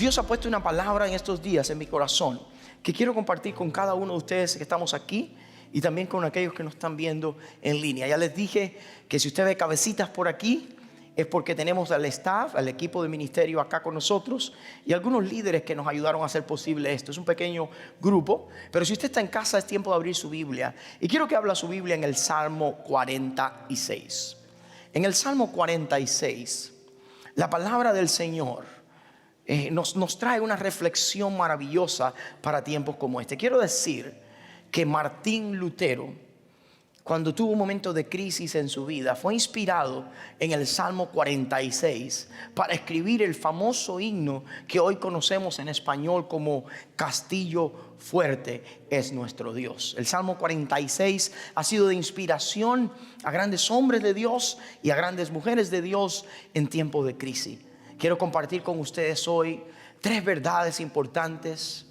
Dios ha puesto una palabra en estos días en mi corazón que quiero compartir con cada uno de ustedes que estamos aquí y también con aquellos que nos están viendo en línea. Ya les dije que si usted ve cabecitas por aquí, es porque tenemos al staff, al equipo de ministerio acá con nosotros y algunos líderes que nos ayudaron a hacer posible esto. Es un pequeño grupo, pero si usted está en casa es tiempo de abrir su Biblia. Y quiero que abra su Biblia en el Salmo 46. En el Salmo 46, la palabra del Señor nos trae una reflexión maravillosa para tiempos como este. Quiero decir que Martín Lutero, cuando tuvo un momento de crisis en su vida, fue inspirado en el Salmo 46 para escribir el famoso himno que hoy conocemos en español como Castillo Fuerte es nuestro Dios. El Salmo 46 ha sido de inspiración a grandes hombres de Dios y a grandes mujeres de Dios en tiempos de crisis. Quiero compartir con ustedes hoy 3 verdades importantes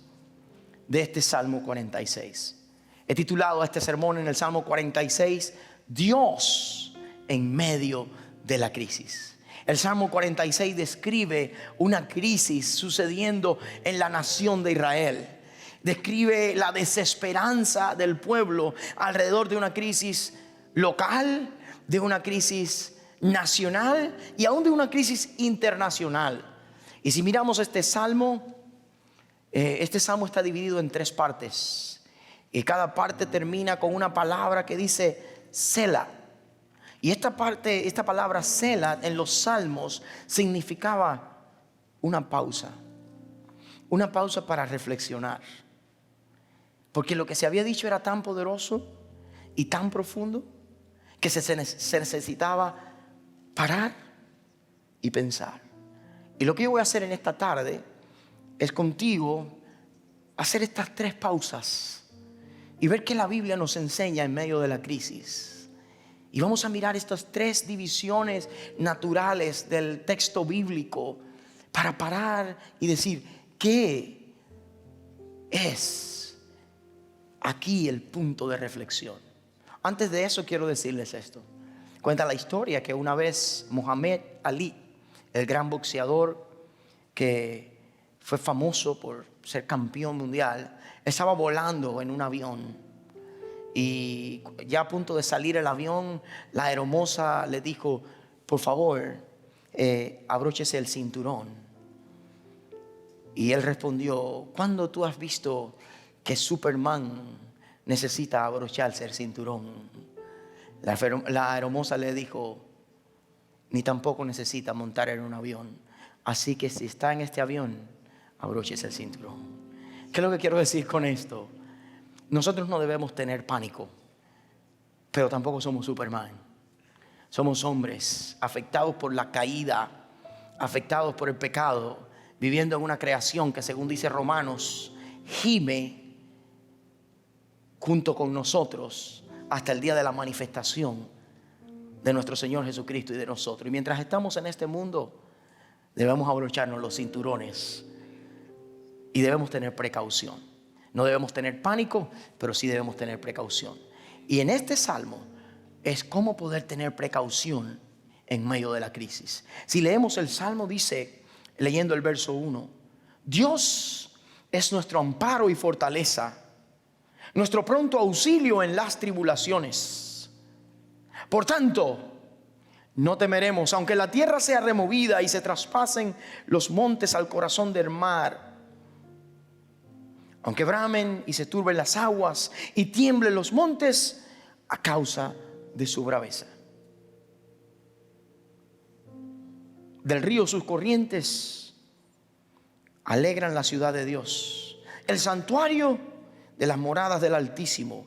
de este Salmo 46. He titulado a este sermón en el Salmo 46, Dios en medio de la crisis. El Salmo 46 describe una crisis sucediendo en la nación de Israel. Describe la desesperanza del pueblo alrededor de una crisis local, de una crisis nacional y aún de una crisis internacional. Y si miramos este salmo está dividido en 3 partes. Y cada parte termina con una palabra que dice Selah. Y esta palabra Selah en los salmos significaba una pausa. Una pausa para reflexionar. Porque lo que se había dicho era tan poderoso y tan profundo que se necesitaba parar y pensar. Y lo que yo voy a hacer en esta tarde es contigo hacer estas 3 pausas y ver qué la Biblia nos enseña en medio de la crisis. Y vamos a mirar estas 3 divisiones naturales del texto bíblico para parar y decir, ¿qué es aquí el punto de reflexión? Antes de eso quiero decirles esto. Cuenta la historia que una vez Muhammad Ali, el gran boxeador que fue famoso por ser campeón mundial, estaba volando en un avión y ya a punto de salir el avión, la aeromoza le dijo, por favor, abróchese el cinturón. Y él respondió, ¿cuándo tú has visto que Superman necesita abrocharse el cinturón? La aeromoza le dijo, ni tampoco necesita montar en un avión. Así que si está en este avión, abróchese el cinturón. ¿Qué es lo que quiero decir con esto? Nosotros no debemos tener pánico, pero tampoco somos Superman. Somos hombres afectados por la caída, afectados por el pecado, viviendo en una creación que, según dice Romanos, gime junto con nosotros hasta el día de la manifestación de nuestro Señor Jesucristo y de nosotros. Y mientras estamos en este mundo, debemos abrocharnos los cinturones y debemos tener precaución. No debemos tener pánico, pero sí debemos tener precaución. Y en este salmo es cómo poder tener precaución en medio de la crisis. Si leemos el salmo, dice, leyendo el verso 1, Dios es nuestro amparo y fortaleza, nuestro pronto auxilio en las tribulaciones. Por tanto, no temeremos, aunque la tierra sea removida y se traspasen los montes al corazón del mar, aunque bramen y se turben las aguas y tiemblen los montes a causa de su braveza. Del río sus corrientes alegran la ciudad de Dios, el santuario de las moradas del Altísimo.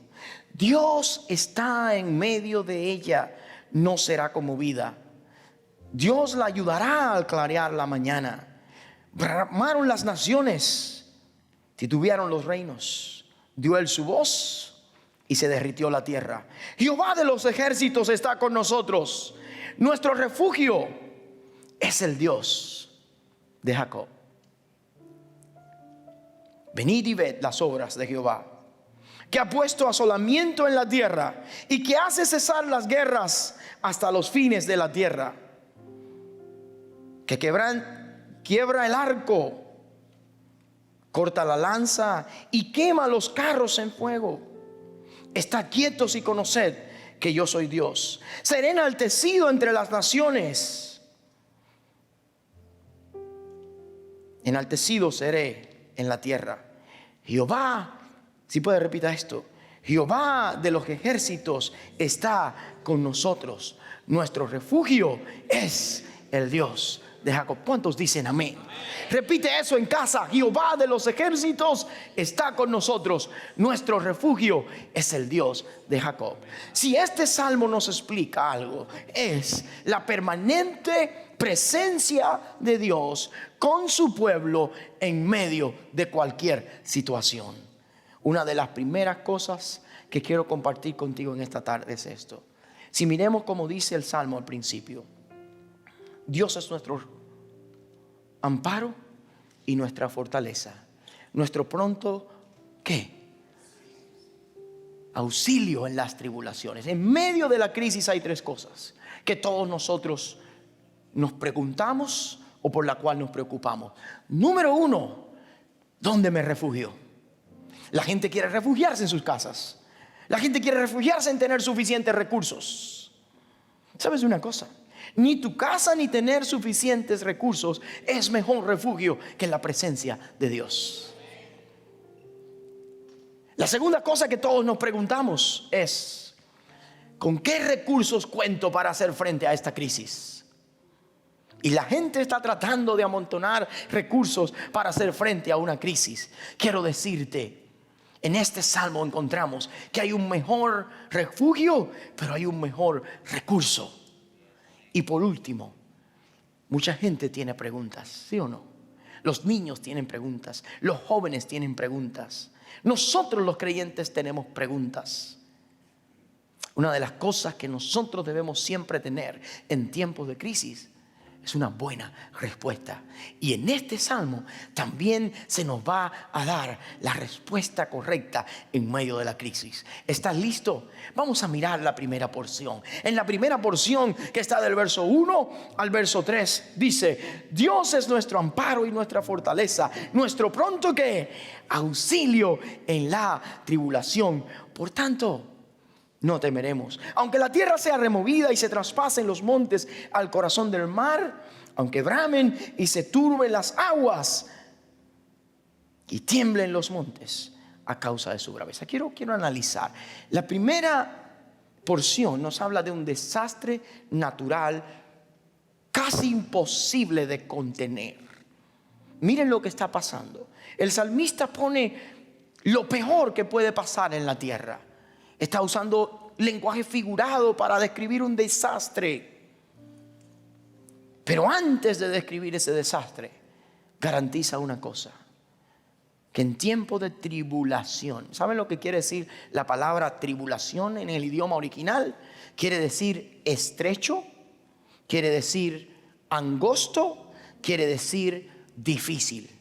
Dios está en medio de ella, no será conmovida. Dios la ayudará al clarear la mañana. Bramaron las naciones, titubearon los reinos, dio él su voz y se derritió la tierra. Jehová de los ejércitos está con nosotros, nuestro refugio es el Dios de Jacob. Venid y ved las obras de Jehová, que ha puesto asolamiento en la tierra y que hace cesar las guerras hasta los fines de la tierra, que quiebra el arco corta la lanza y quema los carros en fuego. Estad quietos y conoced que yo soy Dios. Seré enaltecido entre las naciones. Enaltecido seré en la tierra. Jehová, si puede repetir esto, Jehová de los ejércitos está con nosotros. Nuestro refugio es el Dios de Jacob. ¿Cuántos dicen amén? Repite eso en casa. Jehová de los ejércitos está con nosotros. Nuestro refugio es el Dios de Jacob. Si este salmo nos explica algo, es la permanente presencia de Dios con su pueblo en medio de cualquier situación. Una de las primeras cosas que quiero compartir contigo en esta tarde es esto. Si miremos como dice el salmo al principio, Dios es nuestro amparo y nuestra fortaleza, nuestro pronto, ¿qué? Auxilio en las tribulaciones. En medio de la crisis hay tres cosas que todos nosotros nos preguntamos o por la cual nos preocupamos. Número uno, ¿dónde me refugio? La gente quiere refugiarse en sus casas. La gente quiere refugiarse en tener suficientes recursos. ¿Sabes una cosa? Ni tu casa ni tener suficientes recursos es mejor refugio que la presencia de Dios. La segunda cosa que todos nos preguntamos es: ¿con qué recursos cuento para hacer frente a esta crisis? Y la gente está tratando de amontonar recursos para hacer frente a una crisis. Quiero decirte, en este salmo encontramos que hay un mejor refugio, pero hay un mejor recurso. Y por último, mucha gente tiene preguntas, ¿sí o no? Los niños tienen preguntas, los jóvenes tienen preguntas. Nosotros los creyentes tenemos preguntas. Una de las cosas que nosotros debemos siempre tener en tiempos de crisis es una buena respuesta. Y en este salmo también se nos va a dar la respuesta correcta en medio de la crisis. ¿Estás listo? Vamos a mirar la primera porción. En la primera porción, que está del verso 1 al verso 3, dice: Dios es nuestro amparo y nuestra fortaleza, nuestro pronto ¿qué? Auxilio en la tribulación. Por tanto, no temeremos, aunque la tierra sea removida y se traspasen los montes al corazón del mar, aunque bramen y se turben las aguas y tiemblen los montes a causa de su braveza. Quiero analizar. La primera porción nos habla de un desastre natural casi imposible de contener. Miren lo que está pasando. El salmista pone lo peor que puede pasar en la tierra. Está usando lenguaje figurado para describir un desastre. Pero antes de describir ese desastre, garantiza una cosa: que en tiempo de tribulación, ¿saben lo que quiere decir la palabra tribulación en el idioma original? Quiere decir estrecho, quiere decir angosto, quiere decir difícil.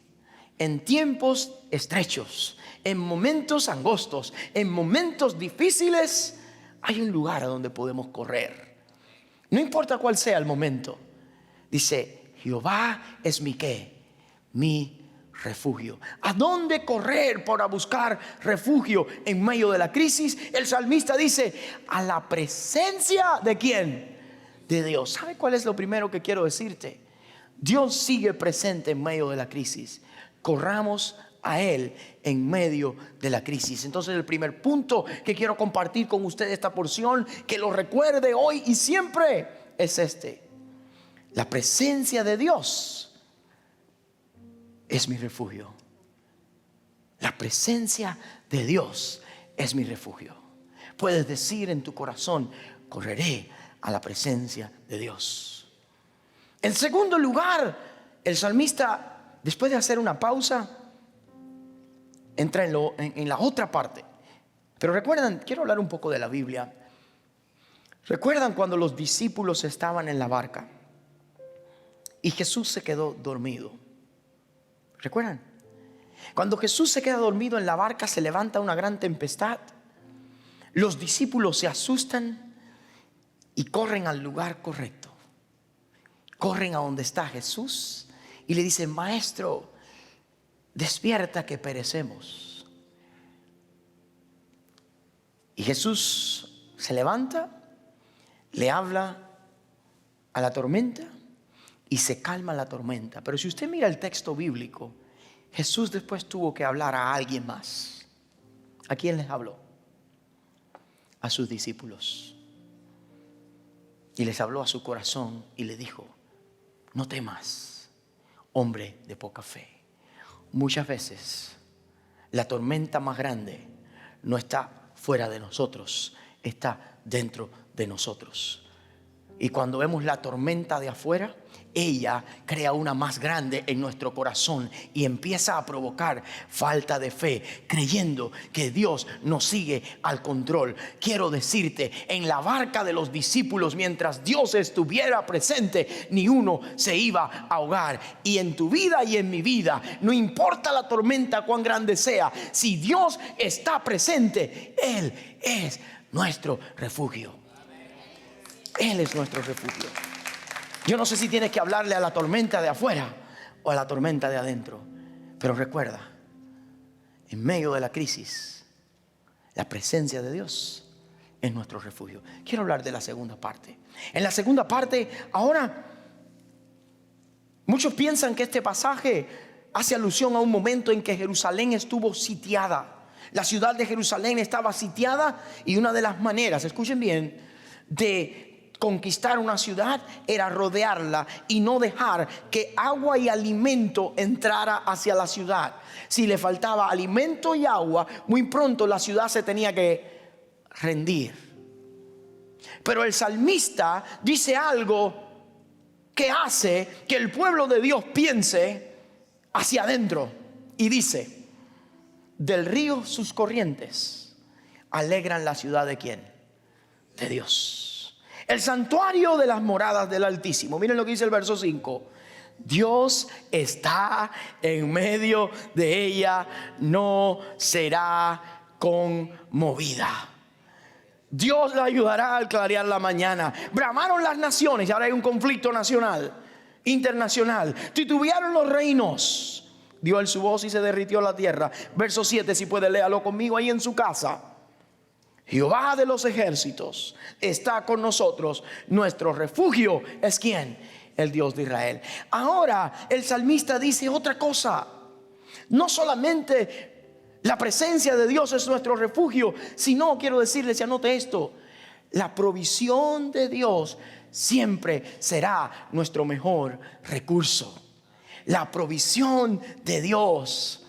En tiempos estrechos, en momentos angostos, en momentos difíciles, hay un lugar a donde podemos correr. No importa cuál sea el momento. Dice: Jehová es mi ¿qué? Mi refugio. ¿A dónde correr para buscar refugio en medio de la crisis? El salmista dice: a la presencia ¿de quién? De Dios. ¿Sabe cuál es lo primero que quiero decirte? Dios sigue presente en medio de la crisis. Corramos a Él en medio de la crisis. Entonces, el primer punto que quiero compartir con usted esta porción, que lo recuerde hoy y siempre, es este: la presencia de Dios es mi refugio. La presencia de Dios es mi refugio. Puedes decir en tu corazón: correré a la presencia de Dios. En segundo lugar, el salmista, después de hacer una pausa, entra en la otra parte. Pero recuerdan, quiero hablar un poco de la Biblia. ¿Recuerdan cuando los discípulos estaban en la barca y Jesús se quedó dormido? ¿Recuerdan? Cuando Jesús se queda dormido en la barca, se levanta una gran tempestad. Los discípulos se asustan y corren al lugar correcto. Corren a donde está Jesús y le dicen: Maestro, despierta que perecemos. Y Jesús se levanta, le habla a la tormenta y se calma la tormenta. Pero si usted mira el texto bíblico, Jesús después tuvo que hablar a alguien más. ¿A quién les habló? A sus discípulos. Y les habló a su corazón y le dijo: no temas, hombre de poca fe. Muchas veces la tormenta más grande no está fuera de nosotros, está dentro de nosotros. Y cuando vemos la tormenta de afuera, ella crea una más grande en nuestro corazón y empieza a provocar falta de fe, creyendo que Dios nos sigue al control. Quiero decirte, en la barca de los discípulos, mientras Dios estuviera presente, ni uno se iba a ahogar. Y en tu vida y en mi vida, no importa la tormenta cuán grande sea, si Dios está presente, Él es nuestro refugio. Él es nuestro refugio. Yo no sé si tienes que hablarle a la tormenta de afuera o a la tormenta de adentro, pero recuerda, en medio de la crisis, la presencia de Dios es nuestro refugio. Quiero hablar de la segunda parte. En la segunda parte, ahora, muchos piensan que este pasaje hace alusión a un momento en que Jerusalén estuvo sitiada. La ciudad de Jerusalén estaba sitiada y una de las maneras, escuchen bien, de conquistar una ciudad era rodearla y no dejar que agua y alimento entrara hacia la ciudad. Si le faltaba alimento y agua, muy pronto la ciudad se tenía que rendir. Pero el salmista dice algo que hace que el pueblo de Dios piense hacia adentro y dice: del río sus corrientes alegran la ciudad ¿de quién? De Dios. El santuario de las moradas del Altísimo. Miren lo que dice el verso 5. Dios está en medio de ella, no será conmovida. Dios la ayudará al clarear la mañana. Bramaron las naciones, y ahora hay un conflicto nacional, internacional. Titubearon los reinos. Dio él su voz y se derritió la tierra. Verso 7, si puede léalo conmigo ahí en su casa. Jehová de los ejércitos está con nosotros. Nuestro refugio es ¿quién? El Dios de Israel. Ahora el salmista dice otra cosa. No solamente la presencia de Dios es nuestro refugio, sino, quiero decirles, y anote esto, la provisión de Dios siempre será nuestro mejor recurso. La provisión de Dios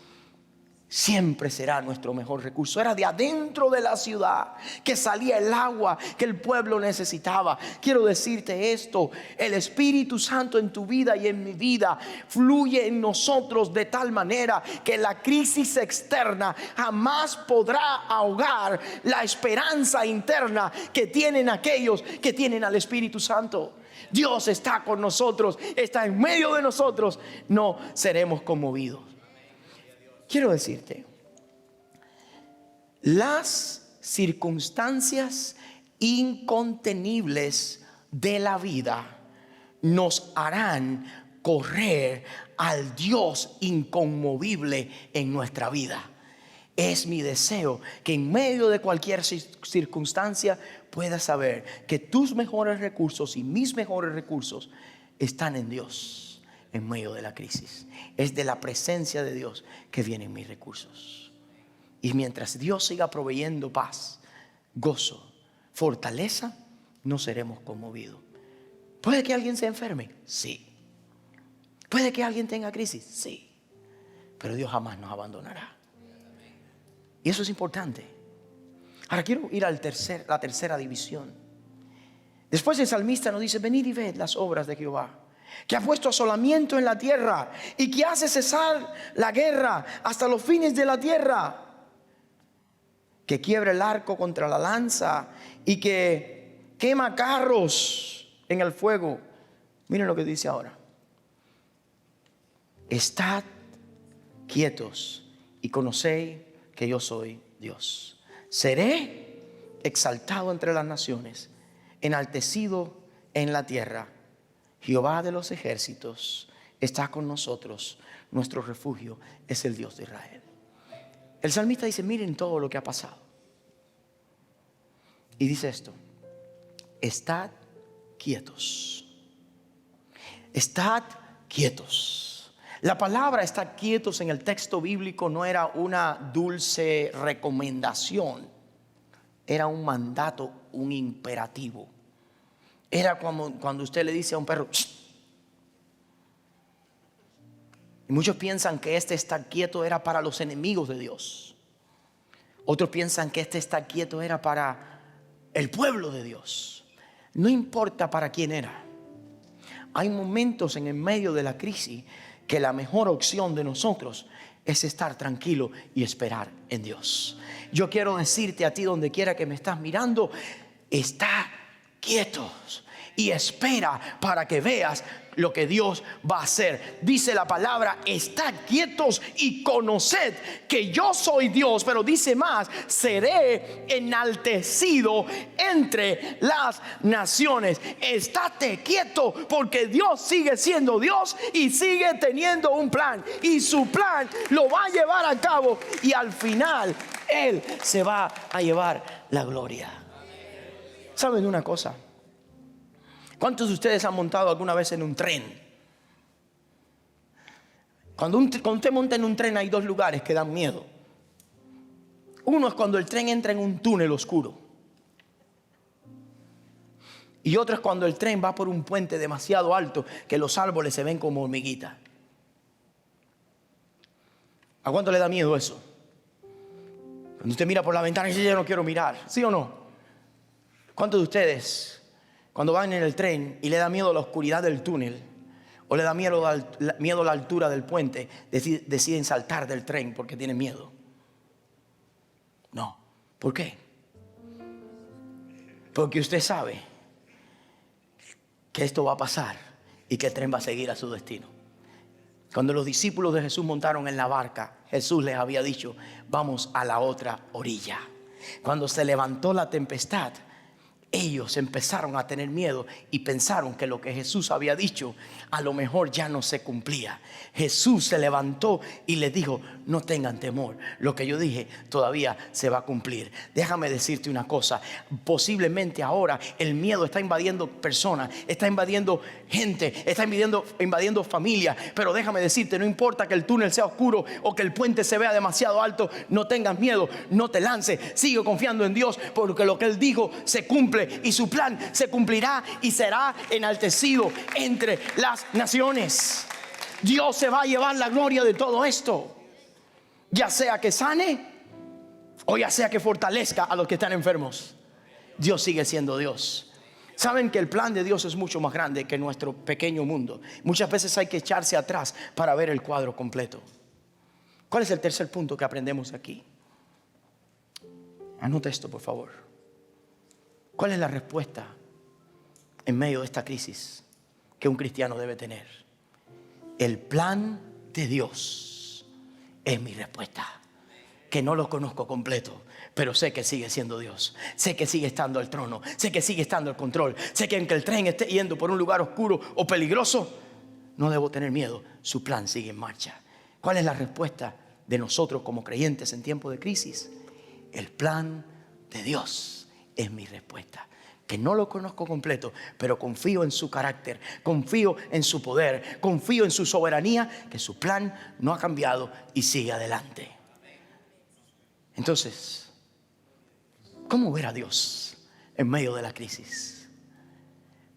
siempre será nuestro mejor recurso. Era de adentro de la ciudad que salía el agua que el pueblo necesitaba. Quiero decirte esto: el Espíritu Santo en tu vida y en mi vida fluye en nosotros de tal manera que la crisis externa jamás podrá ahogar la esperanza interna que tienen aquellos que tienen al Espíritu Santo. Dios está con nosotros, está en medio de nosotros, no seremos conmovidos. Quiero decirte, las circunstancias incontenibles de la vida nos harán correr al Dios inconmovible en nuestra vida. Es mi deseo que en medio de cualquier circunstancia puedas saber que tus mejores recursos y mis mejores recursos están en Dios. En medio de la crisis, es de la presencia de Dios que vienen mis recursos. Y mientras Dios siga proveyendo paz, gozo, fortaleza, no seremos conmovidos. ¿Puede que alguien se enferme? Sí. ¿Puede que alguien tenga crisis? Sí. Pero Dios jamás nos abandonará. Y eso es importante. Ahora quiero ir a la tercera división. Después el salmista nos dice: venid y ved las obras de Jehová, que ha puesto asolamiento en la tierra y que hace cesar la guerra hasta los fines de la tierra, que quiebra el arco contra la lanza y que quema carros en el fuego. Miren lo que dice ahora: estad quietos y conocéis que yo soy Dios. Seré exaltado entre las naciones, enaltecido en la tierra. Jehová de los ejércitos está con nosotros. Nuestro refugio es el Dios de Israel. El salmista dice, miren todo lo que ha pasado. Y dice esto: estad quietos. Estad quietos. La palabra estar quietos en el texto bíblico no era una dulce recomendación. Era un mandato, un imperativo. Era como cuando usted le dice a un perro, ¡shh! Y muchos piensan que este estar quieto era para los enemigos de Dios. Otros piensan que este estar quieto era para el pueblo de Dios. No importa para quién era. Hay momentos en el medio de la crisis que la mejor opción de nosotros es estar tranquilo y esperar en Dios. Yo quiero decirte a ti, donde quiera que me estás mirando, está quietos y espera para que veas lo que Dios va a hacer. Dice la palabra, estad quietos y conoced que yo soy Dios. Pero dice más, seré enaltecido entre las naciones. Estate quieto, porque Dios sigue siendo Dios y sigue teniendo un plan, y su plan lo va a llevar a cabo, y al final Él se va a llevar la gloria. ¿Saben una cosa? ¿Cuántos de ustedes han montado alguna vez en un tren? Cuando usted monta en un tren, hay dos lugares que dan miedo. Uno es cuando el tren entra en un túnel oscuro, y otro es cuando el tren va por un puente demasiado alto que los árboles se ven como hormiguitas. ¿A cuánto le da miedo eso? Cuando usted mira por la ventana y dice, yo no quiero mirar, ¿sí o no? ¿Cuántos de ustedes, cuando van en el tren y le da miedo la oscuridad del túnel, o le da miedo la altura del puente, deciden saltar del tren porque tienen miedo? No. ¿Por qué? Porque usted sabe que esto va a pasar y que el tren va a seguir a su destino. Cuando los discípulos de Jesús montaron en la barca, Jesús les había dicho, vamos a la otra orilla. Cuando se levantó la tempestad, ellos empezaron a tener miedo y pensaron que lo que Jesús había dicho a lo mejor ya no se cumplía. Jesús se levantó y les dijo, no tengan temor, lo que yo dije todavía se va a cumplir. Déjame decirte una cosa, posiblemente ahora el miedo está invadiendo personas, está invadiendo gente, está invadiendo familias, pero déjame decirte, no importa que el túnel sea oscuro o que el puente se vea demasiado alto, no tengas miedo, no te lances, sigue confiando en Dios, porque lo que Él dijo se cumple y su plan se cumplirá y será enaltecido entre las naciones. Dios se va a llevar la gloria de todo esto, ya sea que sane o ya sea que fortalezca a los que están enfermos. Dios sigue siendo Dios. Saben que el plan de Dios es mucho más grande que nuestro pequeño mundo. Muchas veces hay que echarse atrás para ver el cuadro completo. ¿Cuál es el tercer punto que aprendemos aquí? Anota esto, por favor. ¿Cuál es la respuesta en medio de esta crisis que un cristiano debe tener? El plan de Dios es mi respuesta. Que no lo conozco completo, pero sé que sigue siendo Dios. Sé que sigue estando al trono. Sé que sigue estando al control. Sé que aunque el tren esté yendo por un lugar oscuro o peligroso, no debo tener miedo. Su plan sigue en marcha. ¿Cuál es la respuesta de nosotros como creyentes en tiempo de crisis? El plan de Dios es mi respuesta. Que no lo conozco completo, pero confío en su carácter, confío en su poder, confío en su soberanía, que su plan no ha cambiado y sigue adelante. Entonces, ¿cómo ver a Dios en medio de la crisis?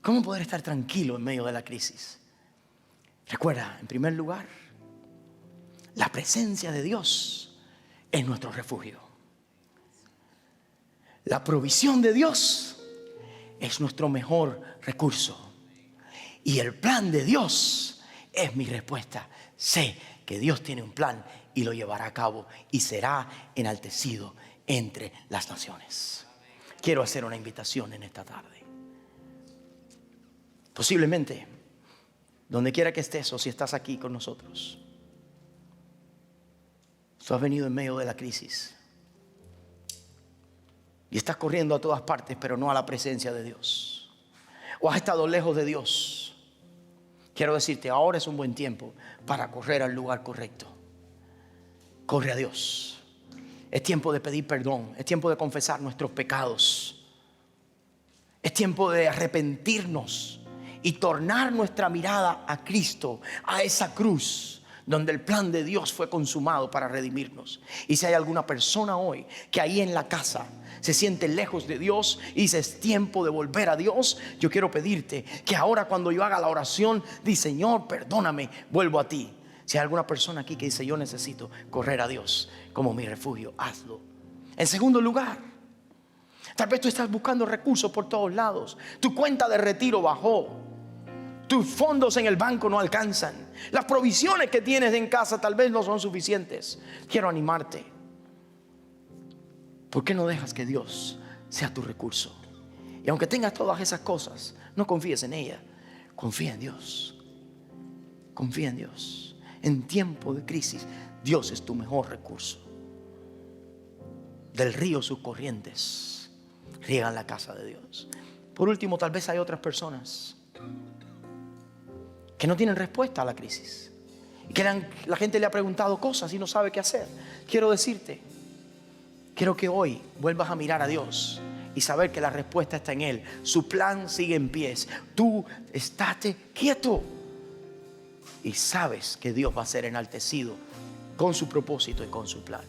¿Cómo poder estar tranquilo en medio de la crisis? Recuerda, en primer lugar, la presencia de Dios es nuestro refugio. La provisión de Dios es nuestro mejor recurso. Y el plan de Dios es mi respuesta. Sé que Dios tiene un plan y lo llevará a cabo y será enaltecido entre las naciones. Quiero hacer una invitación en esta tarde. Posiblemente, donde quiera que estés o si estás aquí con nosotros, tú has venido en medio de la crisis y estás corriendo a todas partes, pero no a la presencia de Dios. O has estado lejos de Dios. quiero decirte, ahora es un buen tiempo para correr al lugar correcto. Corre a Dios. Es tiempo de pedir perdón. Es tiempo de confesar nuestros pecados. Es tiempo de arrepentirnos y tornar nuestra mirada a Cristo, a esa cruz donde el plan de Dios fue consumado para redimirnos. Y si hay alguna persona hoy que ahí en la casa se siente lejos de Dios y dice es tiempo de volver a Dios, yo quiero pedirte que ahora cuando yo haga la oración, di Señor, perdóname, vuelvo a ti. Si hay alguna persona aquí que dice yo necesito correr a Dios como mi refugio, hazlo. En segundo lugar, tal vez tú estás buscando recursos por todos lados. Tu cuenta de retiro bajó. Tus fondos en el banco no alcanzan. Las provisiones que tienes en casa tal vez no son suficientes. Quiero animarte. ¿Por qué no dejas que Dios sea tu recurso? Y aunque tengas todas esas cosas, no confíes en ella. Confía en Dios. Confía en Dios. En tiempo de crisis, Dios es tu mejor recurso. Del río sus corrientes riegan la casa de Dios. Por último, tal vez hay otras personas que no tienen respuesta a la crisis, que la gente le ha preguntado cosas y no sabe qué hacer. Quiero decirte, quiero que hoy vuelvas a mirar a Dios y saber que la respuesta está en Él. Su plan sigue en pie. Tú estate quieto y sabes que Dios va a ser enaltecido con su propósito y con su plan.